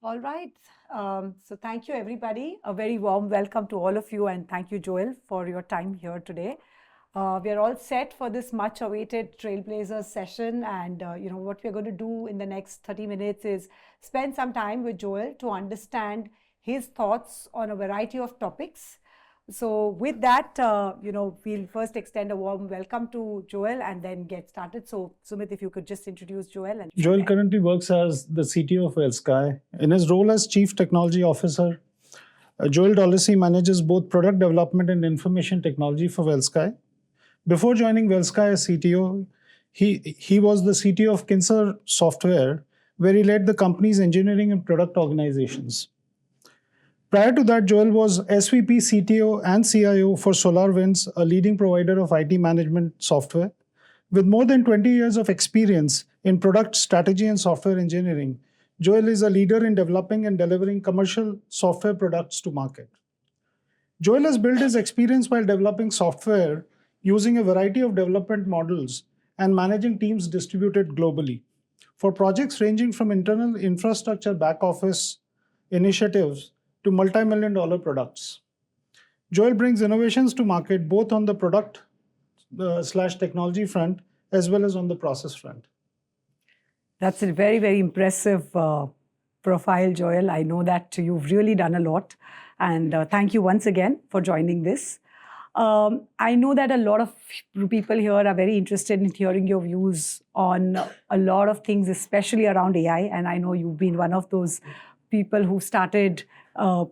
All right. So thank you, everybody. A very warm welcome to all of you, and thank you, Joel, for your time here today. We are all set for this much-awaited Trailblazer session, and what we're going to do in the next 30 minutes is spend some time with Joel to understand his thoughts on a variety of topics. So with that, we'll first extend a warm welcome to Joel and then get started. So Sumit, if you could just introduce Joel. Joel currently works as the CTO of WellSky. In his role as Chief Technology Officer, Joel Dolisy manages both product development and information technology for WellSky. Before joining WellSky as CTO, he was the CTO of Kinser Software, where he led the company's engineering and product organizations. Prior to that, Joel was SVP, CTO, and CIO for SolarWinds, a leading provider of IT management software. With more than 20 years of experience in product strategy and software engineering, Joel is a leader in developing and delivering commercial software products to market. Joel has built his experience while developing software using a variety of development models and managing teams distributed globally for projects ranging from internal infrastructure back office initiatives to multi-million-dollar products. Joel brings innovations to market both on the product / technology front as well as on the process front. That's a very, very impressive profile, Joel. I know that you've really done a lot. And thank you once again for joining this. I know that a lot of people here are very interested in hearing your views on a lot of things, especially around AI. And I know you've been one of those people who started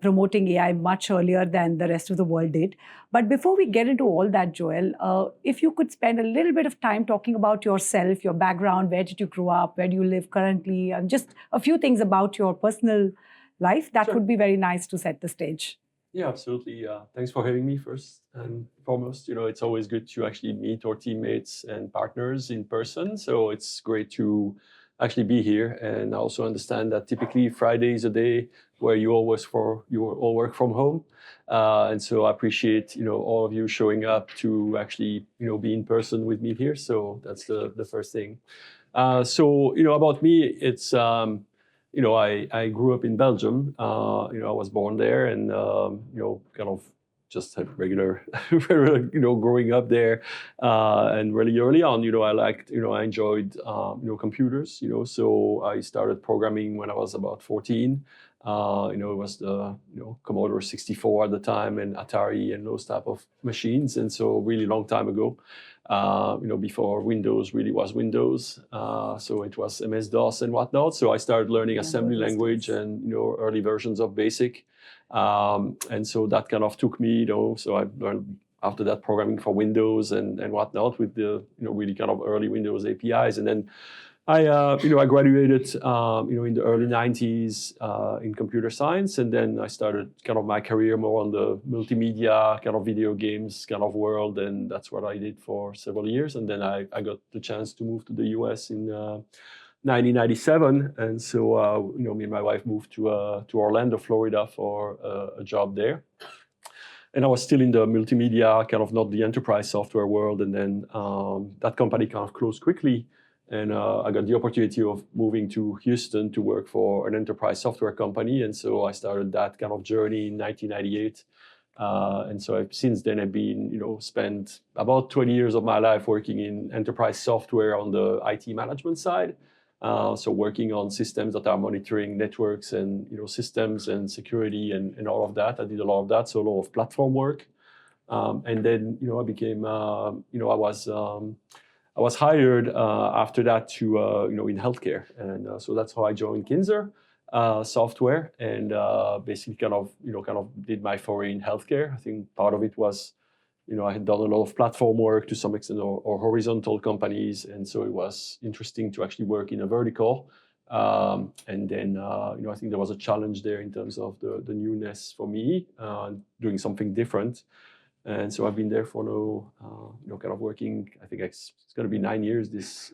promoting AI much earlier than the rest of the world did. But before we get into all that, Joel, if you could spend a little bit of time talking about yourself, your background, where did you grow up, where do you live currently, and just a few things about your personal life, that would be very nice to set the stage. Yeah, absolutely. Thanks for having me first and foremost. It's always good to actually meet our teammates and partners in person. So it's great to actually be here, and I also understand that typically Friday is a day where you all work from home, and so I appreciate all of you showing up to actually be in person with me here. So that's the first thing. So about me, it's I grew up in Belgium. I was born there, and kind of just had regular, growing up there, and really early on, I enjoyed, computers, so I started programming when I was about 14. It was the, Commodore 64 at the time and Atari and those type of machines. And so really long time ago, before Windows really was Windows. So it was MS-DOS and whatnot. So I started learning assembly language and, early versions of BASIC. And so that kind of took me, so I learned after that programming for Windows and whatnot with the, really kind of early Windows APIs. And then I graduated, in the early 90s in computer science. And then I started kind of my career more on the multimedia, kind of video games kind of world. And that's what I did for several years. And then I got the chance to move to the US in 1997, and so me and my wife moved to Orlando, Florida, for a job there. And I was still in the multimedia, kind of not the enterprise software world. And then that company kind of closed quickly, and I got the opportunity of moving to Houston to work for an enterprise software company. And so I started that kind of journey in 1998. And so since then I've been, spent about 20 years of my life working in enterprise software on the IT management side. So working on systems that are monitoring networks and systems and security and all of that. I did a lot of that, so a lot of platform work. And then I became I was hired after that to in healthcare, and so that's how I joined Kinser Software, and basically kind of did my foray in healthcare. I think part of it was I had done a lot of platform work to some extent, or horizontal companies, and so it was interesting to actually work in a vertical. And then, I think there was a challenge there in terms of the newness for me, doing something different. And so I've been there for now, kind of working. I think it's going to be 9 years this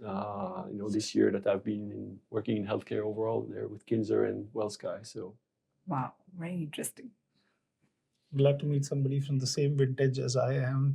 year that I've been working in healthcare overall there with Kinser and WellSky. So, wow, very interesting. Glad to meet somebody from the same vintage as I am.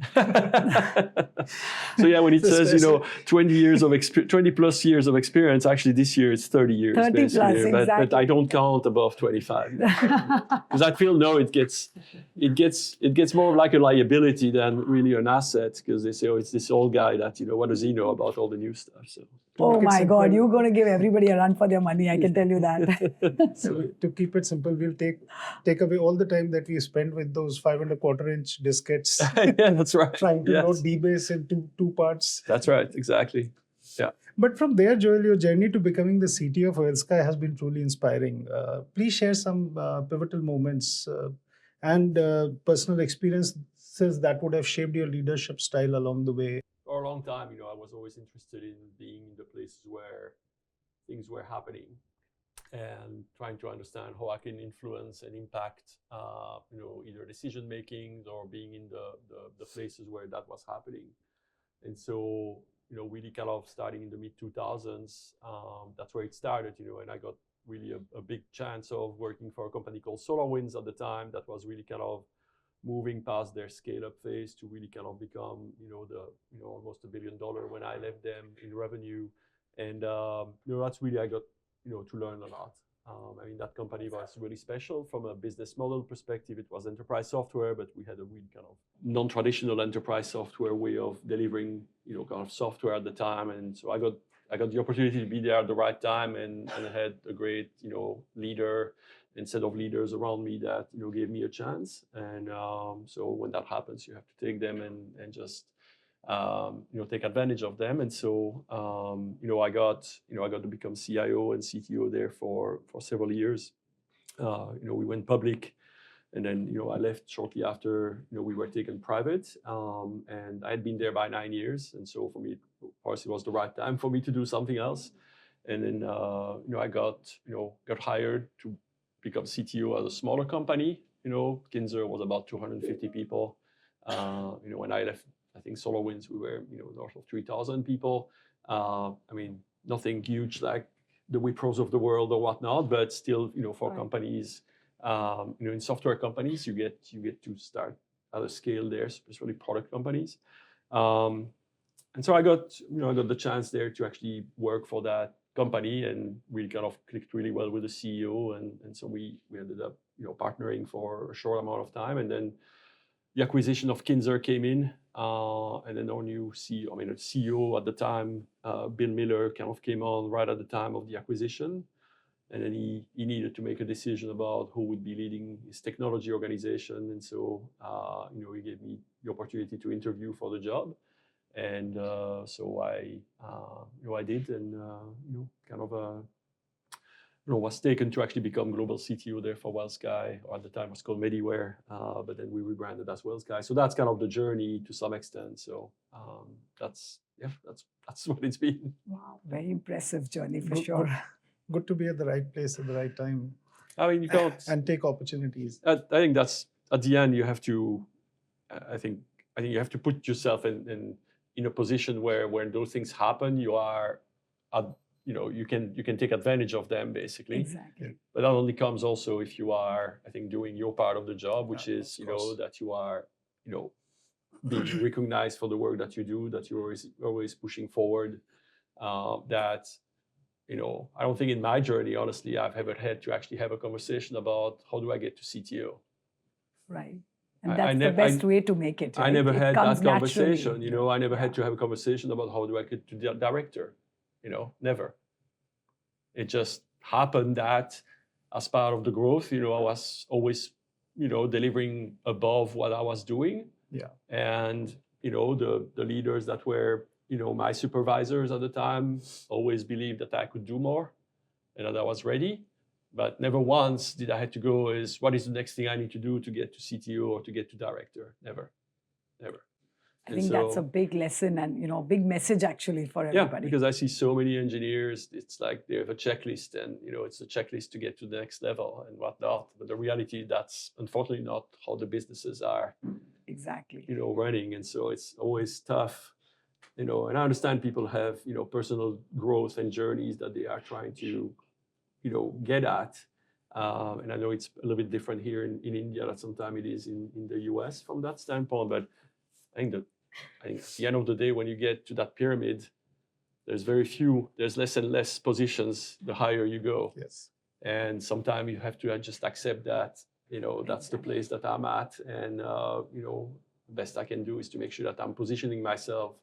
So yeah, when it says, you know, Especially- 20 plus years of experience, actually this year it's 30 years. 30 plus, basically. But exactly. I don't count above 25. Because I feel no, it gets more like a liability than really an asset, because they say, oh, it's this old guy that, you know, what does he know about all the new stuff? So Oh make it my simple- God, you're going to give everybody a run for their money, I can tell you that. So to keep it simple, we'll take away all the time that we spend with those 5.25-inch diskettes yeah, that's right. trying to Yes. load DBase into two parts. That's right, exactly. But from there, Joel, your journey to becoming the CTO of WellSky has been truly inspiring. Please share some pivotal moments and personal experiences that would have shaped your leadership style along the way. For a long time, you know, I was always interested in being in the places where things were happening and trying to understand how I can influence and impact, you know, either decision making or being in the places where that was happening. And so, you know, really kind of starting in the mid 2000s, that's where it started, you know, and I got really a big chance of working for a company called SolarWinds at the time that was really kind of moving past their scale-up phase to really kind of become, you know, almost $1 billion when I left them in revenue. And, you know, that's really, I got, you know, to learn a lot. I mean, that company was really special from a business model perspective. It was enterprise software, but we had a really kind of non-traditional enterprise software way of delivering, you know, kind of software at the time. And so I got the opportunity to be there at the right time, and I had a great, you know, leader and set of leaders around me that, you know, gave me a chance. And so when that happens, you have to take them and just, you know, take advantage of them. And so, you know, I got to become CIO and CTO there for several years. You know, we went public, and then, you know, I left shortly after, you know, we were taken private. And I had been there by 9 years. And so for me, of course, it was the right time for me to do something else. And then, you know, I got hired to become CTO at a smaller company. You know, Kinzer was about 250 people. You know, when I left, I think SolarWinds, we were, you know, north of 3,000 people. I mean, nothing huge like the Wipros of the world or whatnot, but still, you know, for companies, you know, in software companies, you get to start at a scale there, especially product companies. And so I got the chance there to actually work for that company, and we kind of clicked really well with the CEO, and so we ended up, you know, partnering for a short amount of time, and then the acquisition of Kinzer came in, and then our new CEO, the CEO at the time, Bill Miller, kind of came on right at the time of the acquisition, and then he needed to make a decision about who would be leading his technology organization, and so you know, he gave me the opportunity to interview for the job. And so I did, and you know, kind of you know, was taken to actually become global CTO there for WellSky, or at the time it was called Mediware, but then we rebranded as WellSky. So that's kind of the journey to some extent. So that's what it's been. Wow, very impressive journey for sure. Good to be at the right place at the right time. I mean, you can't and take opportunities. I think that's at the end. You have to. I think you have to put yourself in a position where when those things happen, you are, you know, you can take advantage of them basically. Exactly. But that only comes also if you are, I think, doing your part of the job, which is, you know, that you are, you know, being recognized for the work that you do, that you're always pushing forward. That, you know, I don't think in my journey, honestly, I've ever had to actually have a conversation about how do I get to CTO. Right. And that's the best way to make it. Right? I never had that conversation. Naturally. You know, I never had to have a conversation about how do I get to the director. You know, never. It just happened that as part of the growth, you know, I was always, you know, delivering above what I was doing. Yeah. And, you know, the leaders that were, you know, my supervisors at the time always believed that I could do more and that I was ready. But never once did I have to go is, what is the next thing I need to do to get to CTO or to get to director? Never. I think that's a big lesson and, you know, big message actually for everybody. Yeah, because I see so many engineers, it's like they have a checklist and, you know, it's a checklist to get to the next level and whatnot. But the reality, that's unfortunately not how the businesses are, exactly, you know, running. And so it's always tough, you know, and I understand people have, you know, personal growth and journeys that they are trying to, you know, get at. And I know it's a little bit different here in India, that sometimes it is in the US from that standpoint. But I think at the end of the day, when you get to that pyramid, there's less and less positions the higher you go. Yes. And sometimes you have to just accept that, that's the place that I'm at. And, the best I can do is to make sure that I'm positioning myself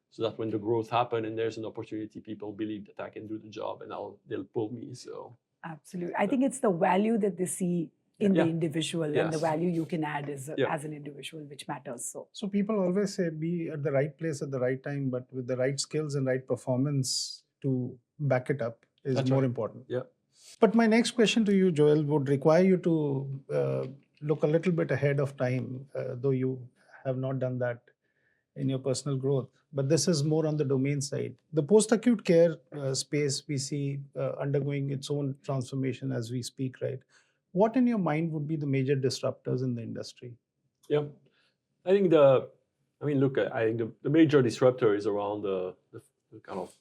so that when the growth happens and there's an opportunity, people believe that I can do the job and they'll pull me. So absolutely. I think it's the value that they see in the Yeah. individual and the Yes. value you can add Yeah. as an individual, which matters. So people always say be at the right place at the right time, but with the right skills and right performance to back it up is That's more right. important. Yeah. But my next question to you, Joel, would require you to look a little bit ahead of time, though you have not done that in your personal growth. But this is more on the domain side. The post-acute care space we see undergoing its own transformation as we speak, right? What in your mind would be the major disruptors in the industry? Yeah. I think I think the major disruptor is around the kind of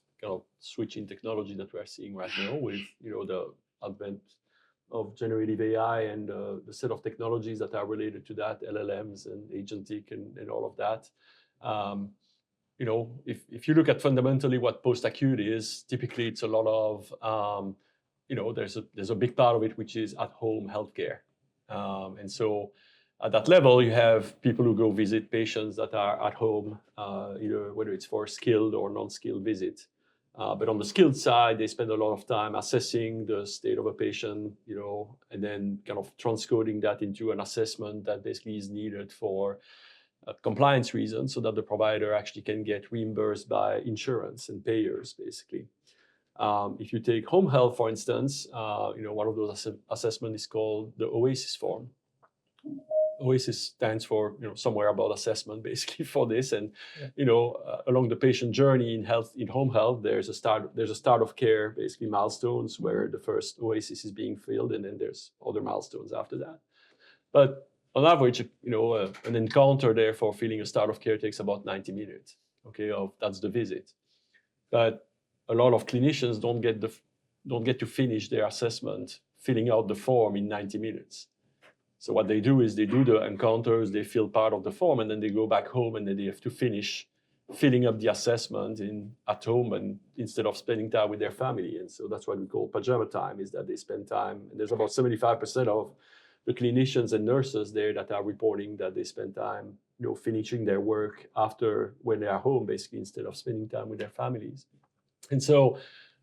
switching technology that we're seeing right now with, the advent of generative AI and the set of technologies that are related to that, LLMs and agentic and all of that. If you look at fundamentally what post-acute is, typically it's a lot of, there's a big part of it which is at-home healthcare. And so at that level, you have people who go visit patients that are at home, either whether it's for skilled or non-skilled visit. But on the skilled side, they spend a lot of time assessing the state of a patient, and then kind of transcoding that into an assessment that basically is needed for compliance reasons so that the provider actually can get reimbursed by insurance and payers, basically. If you take home health, for instance, one of those assessments is called the OASIS form. OASIS stands for somewhere about assessment, basically, for this. And along the patient journey in home health, there's a start of care, basically milestones where the first OASIS is being filled, and then there's other milestones after that. But on average, an encounter there for filling a start of care takes about 90 minutes. Okay, that's the visit. But a lot of clinicians don't get to finish their assessment filling out the form in 90 minutes. So what they do is they do the encounters, they fill part of the form, and then they go back home and then they have to finish filling up the assessment at home and instead of spending time with their family. And so that's what we call pajama time, is that they spend time. And there's about 75% of the clinicians and nurses there that are reporting that they spend time, finishing their work when they are home, basically, instead of spending time with their families. And so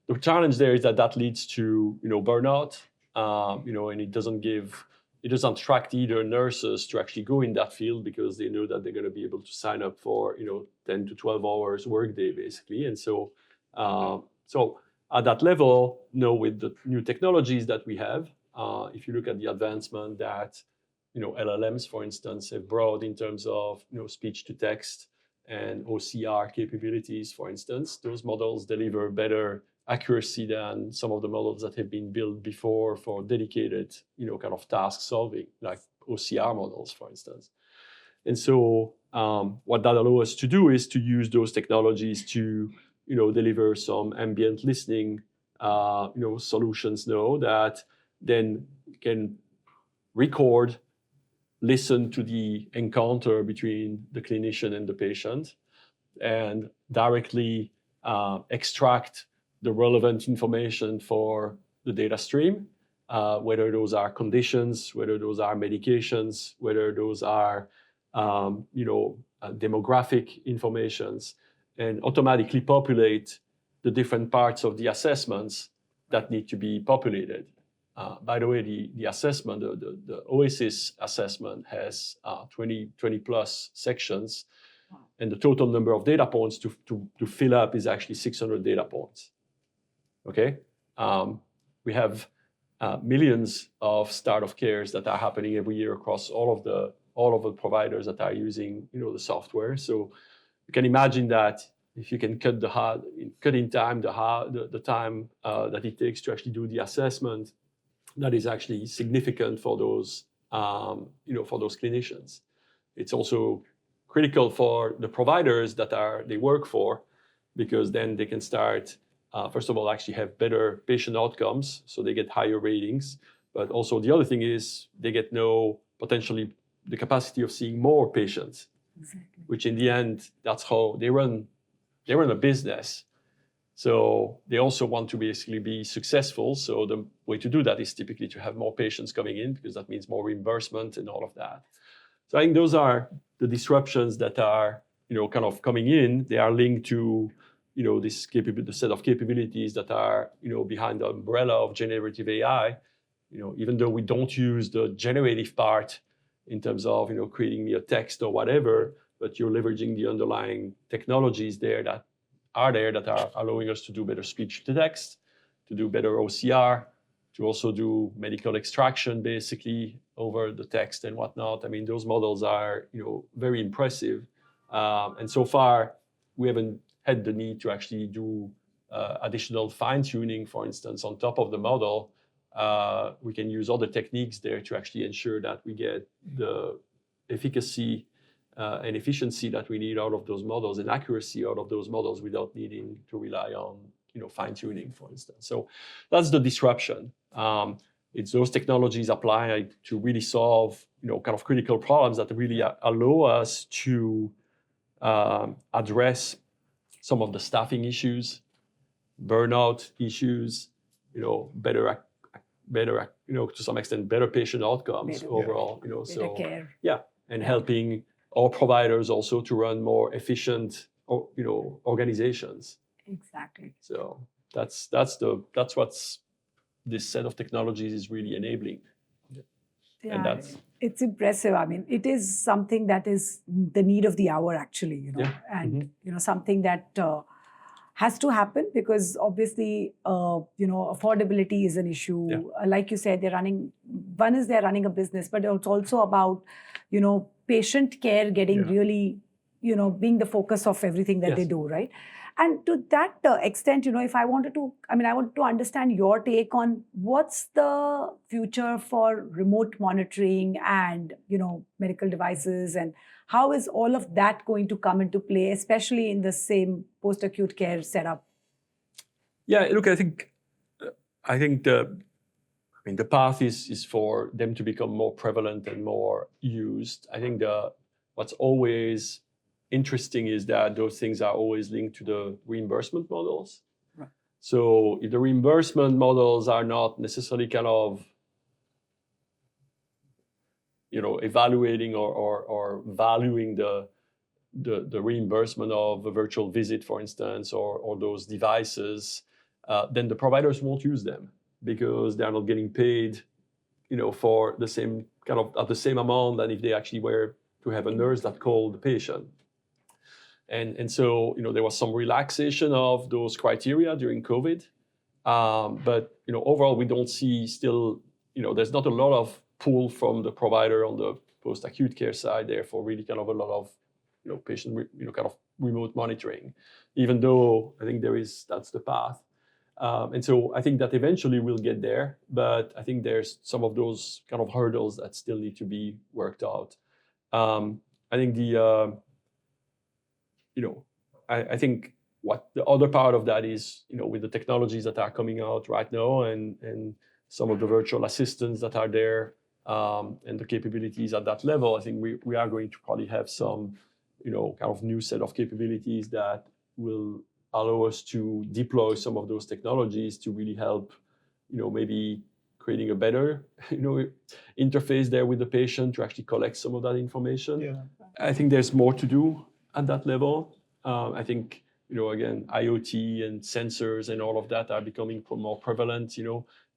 the challenge there is that leads to, burnout, and it doesn't attract either nurses to actually go in that field because they know that they're going to be able to sign up for 10 to 12 hours workday, basically. And so at that level, with the new technologies that we have, if you look at the advancement that LLMs, for instance, have brought in terms of speech to text and OCR capabilities, for instance, those models deliver better accuracy than some of the models that have been built before for dedicated, kind of task solving, like OCR models, for instance. And so what that allows us to do is to use those technologies to, deliver some ambient listening, solutions now that then can record, listen to the encounter between the clinician and the patient, and directly extract the relevant information for the data stream, whether those are conditions, whether those are medications, whether those are demographic informations, and automatically populate the different parts of the assessments that need to be populated. By the way, the assessment, the OASIS assessment has 20 plus sections, and the total number of data points to fill up is actually 600 data points. Okay, we have millions of start of cares that are happening every year across all of the providers that are using the software. So you can imagine that if you can cut in time the time that it takes to actually do the assessment, that is actually significant for those for those clinicians. It's also critical for the providers that they work for, because then they can start. First of all, actually have better patient outcomes, so they get higher ratings. But also the other thing is they get potentially the capacity of seeing more patients, Exactly. which in the end, that's how they run a business. So they also want to basically be successful. So the way to do that is typically to have more patients coming in, because that means more reimbursement and all of that. So I think those are the disruptions that are, kind of coming in. They are linked to, the set of capabilities that are, behind the umbrella of generative AI. Even though we don't use the generative part in terms of, creating me a text or whatever, but you're leveraging the underlying technologies that are allowing us to do better speech to text, to do better OCR, to also do medical extraction basically over the text and whatnot. I mean, those models are, very impressive. And so far, we haven't had the need to actually do additional fine-tuning, for instance, on top of the model. We can use other techniques there to actually ensure that we get the efficacy and efficiency that we need out of those models and accuracy out of those models without needing to rely on, fine-tuning, for instance. So that's the disruption. It's those technologies applied to really solve, kind of critical problems that really allow us to address some of the staffing issues, burnout issues, better, to some extent, better patient outcomes overall, Better care. Yeah, and helping our providers also to run more efficient, organizations. Exactly. So that's what this set of technologies is really enabling. And that's, it's impressive. I mean, it is something that is the need of the hour, actually, Yeah. and something that has to happen, because obviously, affordability is an issue. Yeah. Like you said, they're running a business, but it's also about, patient care getting really, being the focus of everything that they do, right? And to that extent, if I wanted to understand your take on what's the future for remote monitoring and, medical devices, and how is all of that going to come into play, especially in the same post-acute care setup? Yeah, look, I think the path is for them to become more prevalent and more used. I think what's always interesting is that those things are always linked to the reimbursement models. Right. So if the reimbursement models are not necessarily kind of, evaluating or valuing the reimbursement of a virtual visit, for instance, or those devices, then the providers won't use them because they're not getting paid, for the same kind of at the same amount than if they actually were to have a nurse that called the patient. And so, there was some relaxation of those criteria during COVID. But, overall, we don't see still, there's not a lot of pull from the provider on the post-acute care side there for really kind of a lot of, patient, kind of remote monitoring, even though I think that's the path. And so I think that eventually we'll get there, but I think there's some of those kind of hurdles that still need to be worked out. I think I think what the other part of that is, with the technologies that are coming out right now and some of the virtual assistants that are there, and the capabilities at that level, I think we are going to probably have some, kind of new set of capabilities that will allow us to deploy some of those technologies to really help, maybe creating a better, interface there with the patient to actually collect some of that information. Yeah. I think there's more to do at that level. I think, again, IoT and sensors and all of that are becoming more prevalent,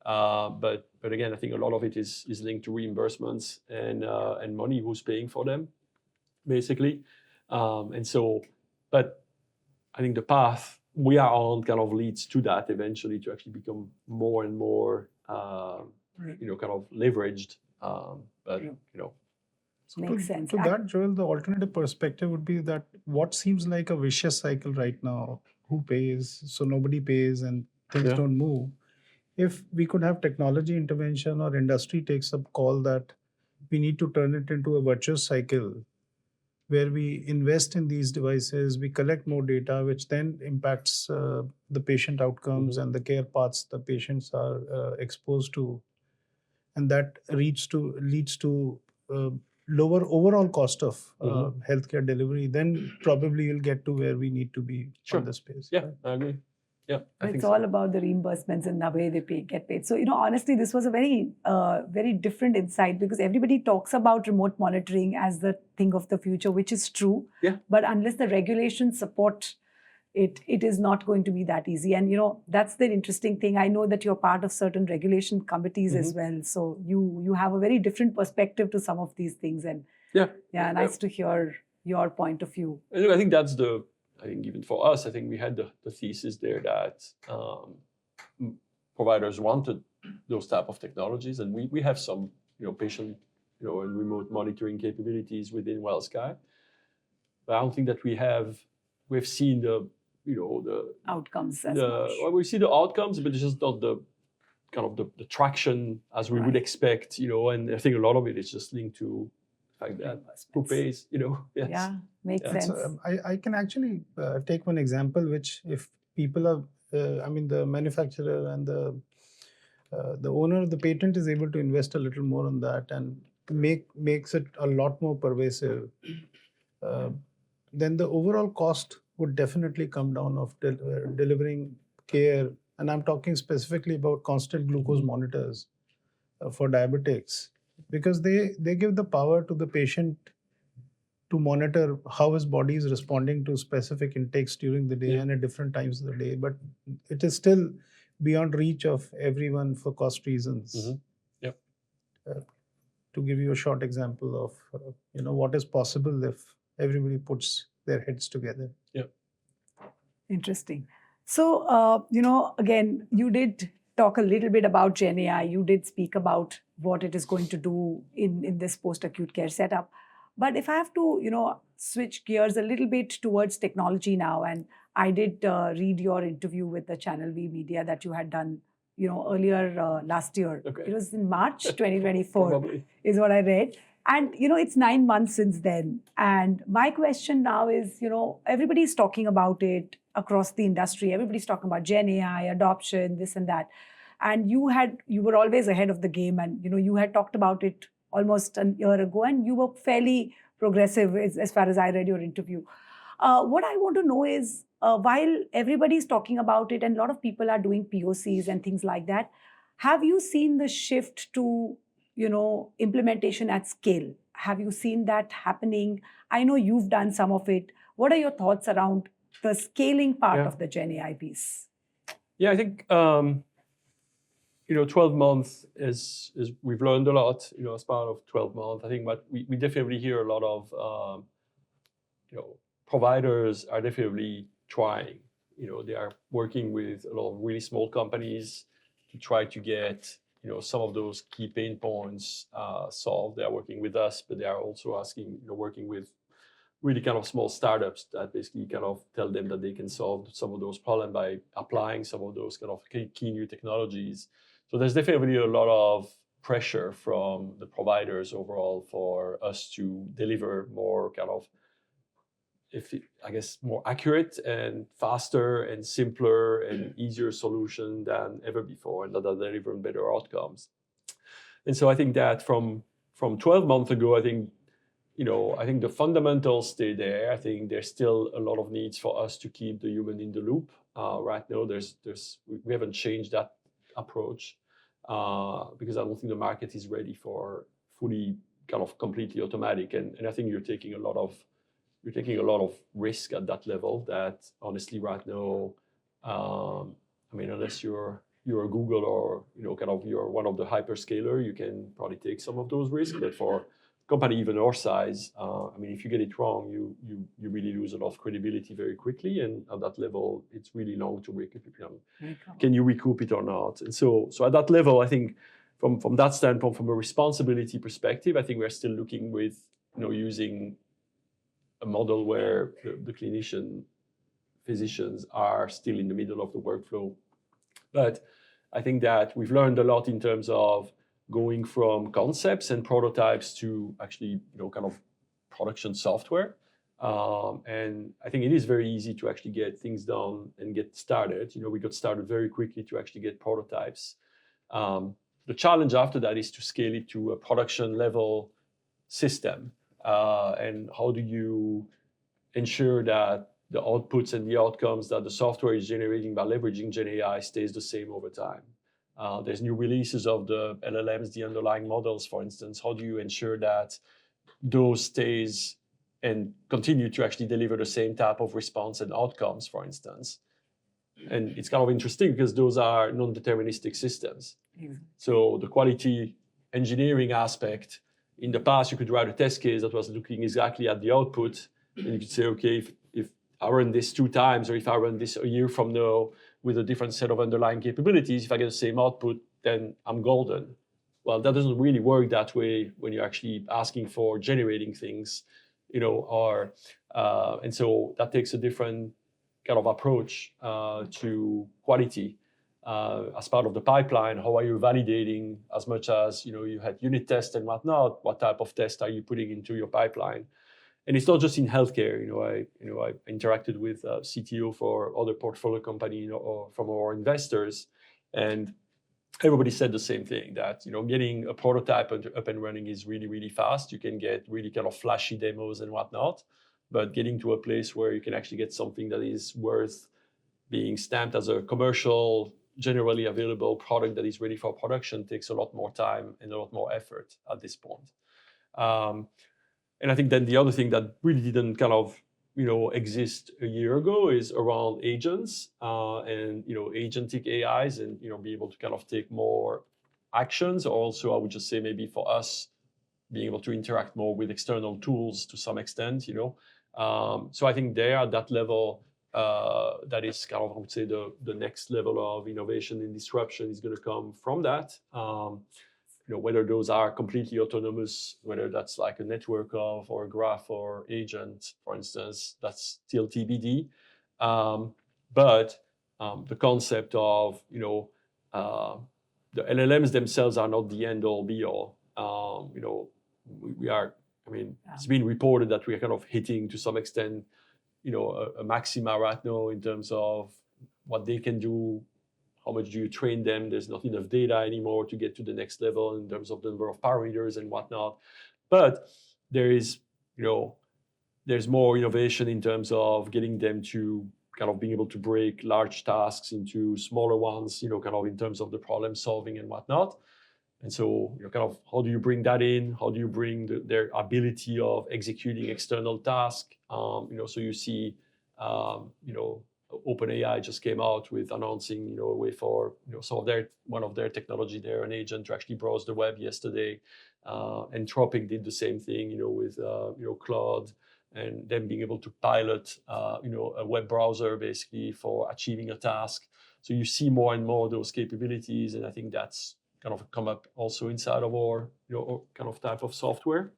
but again, I think a lot of it is linked to reimbursements and money, who's paying for them, basically. And so, but I think the path we are on kind of leads to that eventually to actually become more and more, kind of leveraged. But, So Makes sense. To that, Joel, the alternative perspective would be that what seems like a vicious cycle right now, who pays, so nobody pays and things don't move. If we could have technology intervention or industry takes up call that we need to turn it into a virtuous cycle where we invest in these devices, we collect more data, which then impacts the patient outcomes and the care paths the patients are exposed to. and that leads to lower overall cost of healthcare delivery, then probably you'll get to where we need to be on the space. Yeah, I agree. Yeah, it's all about the reimbursements and the way they get paid. So, honestly, this was a very, very different insight, because everybody talks about remote monitoring as the thing of the future, which is true. Yeah. But unless the regulations support it, it is not going to be that easy. And, that's the interesting thing. I know that you're part of certain regulation committees as well. So you have a very different perspective to some of these things. And nice to hear your point of view. And I think that's I think even for us, I think we had the thesis there that providers wanted those type of technologies, and we have some patient and remote monitoring capabilities within WellSky, but I don't think that we've seen the outcomes as much. Well, we see the outcomes, but it's just not the kind of the traction as we would expect, and I think a lot of it is just linked to the fact that who pays, Yes. Yeah, makes sense. I can actually take one example, which if people are, the manufacturer and the owner of the patent is able to invest a little more on that and makes it a lot more pervasive, then the overall cost would definitely come down of delivering care. And I'm talking specifically about constant glucose monitors for diabetics, because they give the power to the patient to monitor how his body is responding to specific intakes during the day and at different times of the day. But it is still beyond reach of everyone for cost reasons. To give you a short example of what is possible if everybody puts their heads together. Yeah. Interesting. So, again, you did talk a little bit about Gen AI. You did speak about what it is going to do in this post-acute care setup. But if I have to, switch gears a little bit towards technology now, and I did read your interview with the Channel V Media that you had done, earlier last year. Okay. It was in March 2024 Probably. Is what I read. And, it's 9 months since then. And my question now is, everybody's talking about it across the industry. Everybody's talking about Gen AI, adoption, this and that. And you were always ahead of the game. And, you had talked about it almost a year ago, and you were fairly progressive as far as I read your interview. What I want to know is, while everybody's talking about it and a lot of people are doing POCs and things like that, have you seen the shift to implementation at scale? Have you seen that happening? I know you've done some of it. What are your thoughts around the scaling part of the Gen AI piece? Yeah, I think 12 months is we've learned a lot. As part of 12 months, I think what we definitely hear a lot of providers are definitely trying. They are working with a lot of really small companies to try to get some of those key pain points solved. They are working with us, but they are also working with really kind of small startups that basically kind of tell them that they can solve some of those problems by applying some of those kind of key new technologies. So there's definitely a lot of pressure from the providers overall for us to deliver more kind of, more accurate and faster and simpler and easier solution than ever before, and that are delivering better outcomes. And so I think that from 12 months ago, I think the fundamentals stay there. I think there's still a lot of needs for us to keep the human in the loop. Right now, we haven't changed that approach because I don't think the market is ready for fully kind of completely automatic. And I think you're taking a lot of risk at that level that honestly right now, unless you're a Google or you're one of the hyperscaler, you can probably take some of those risks. But for a company even our size, if you get it wrong, you really lose a lot of credibility very quickly. And at that level, it's really long to recoup. Can you recoup it or not? And so at that level, I think from that standpoint, from a responsibility perspective, I think we're still looking with using a model where the physicians are still in the middle of the workflow. But I think that we've learned a lot in terms of going from concepts and prototypes to actually, kind of production software. And I think it is very easy to actually get things done and get started. We got started very quickly to actually get prototypes. the challenge after that is to scale it to a production level system. And how do you ensure that the outputs and the outcomes that the software is generating by leveraging Gen AI stays the same over time? There's new releases of the LLMs, the underlying models, for instance. How do you ensure that those stays and continue to actually deliver the same type of response and outcomes, for instance? And it's kind of interesting because those are non-deterministic systems. So the quality engineering aspect, in the past, you could write a test case that was looking exactly at the output, and you could say, okay, if I run this 2 times, or if I run this a year from now with a different set of underlying capabilities, if I get the same output, then I'm golden. Well, that doesn't really work that way when you're actually asking for generating things, and so that takes a different kind of approach to quality. As part of the pipeline, how are you validating as much as, you had unit tests and whatnot, what type of test are you putting into your pipeline? And it's not just in healthcare. I interacted with CTO for other portfolio company, or from our investors, and everybody said the same thing, that getting a prototype up and running is really, really fast. You can get really kind of flashy demos and whatnot, but getting to a place where you can actually get something that is worth being stamped as a commercial, generally available product that is ready for production takes a lot more time and a lot more effort at this point. And I think then the other thing that really didn't kind of exist a year ago is around agents and agentic AIs, and be able to kind of take more actions. Also, I would just say maybe for us, being able to interact more with external tools to some extent. So I think there at that level, that is kind of, I would say, the next level of innovation and disruption is going to come from that. Whether those are completely autonomous, whether that's like a network of, or a graph or agent, for instance, that's still TBD. But the concept of, the LLMs themselves are not the end all be all. We are, it's been reported that we are kind of hitting to some extent, a maxima right now in terms of what they can do. How much do you train them? There's not enough data anymore to get to the next level in terms of the number of parameters and whatnot. But there is, there's more innovation in terms of getting them to kind of being able to break large tasks into smaller ones, kind of in terms of the problem solving and whatnot. And so, kind of, how do you bring that in? How do you bring their ability of executing external tasks? So you see, OpenAI just came out with announcing, a way for, some of one of their technology there, an agent to actually browse the web yesterday. Anthropic did the same thing, with, Claude, and then being able to pilot, a web browser basically for achieving a task. So you see more and more of those capabilities, and I think that's kind of come up also inside of our, kind of type of software.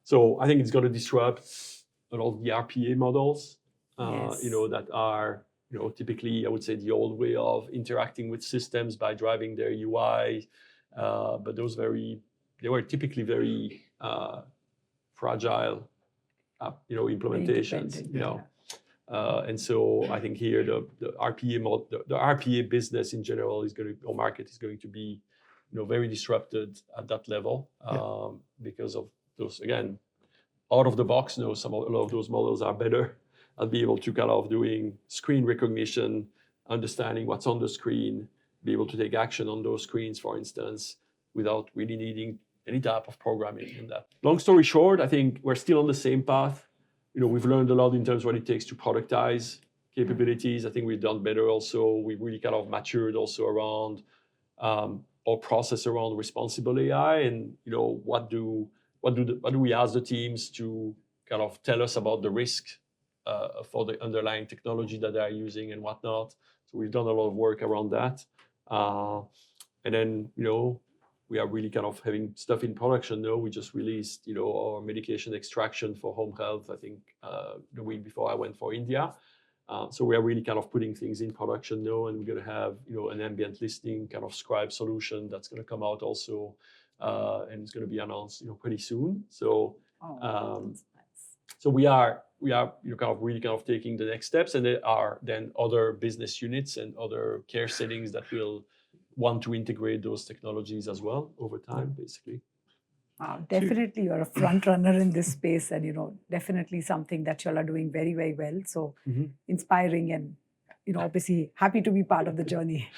So I think it's going to disrupt a lot of the RPA models. Yes. That are, typically, I would say, the old way of interacting with systems by driving their UI. But they were typically very fragile, implementations. And so I think here the RPA business in general or market is going to be, very disrupted at that level because of those, again, out of the box. A lot of those models are better. I'll be able to kind of doing screen recognition, understanding what's on the screen, be able to take action on those screens, for instance, without really needing any type of programming in that. Long story short, I think we're still on the same path. We've learned a lot in terms of what it takes to productize capabilities. I think we've done better also. We've really kind of matured also around our process around responsible AI, and what do we ask the teams to kind of tell us about the risk for the underlying technology that they are using and whatnot. So we've done a lot of work around that. And then, we are really kind of having stuff in production now. We just released, our medication extraction for home health, I think, the week before I went for India. So we are really kind of putting things in production now, and we're going to have, an ambient listening kind of scribe solution that's going to come out also, and it's going to be announced, pretty soon. So, so we are kind of really kind of taking the next steps, and there are then other business units and other care settings that will want to integrate those technologies as well over time, basically. Wow, definitely you're a front runner in this space, and definitely something that you all are doing very, very well. So inspiring, and obviously happy to be part of the journey.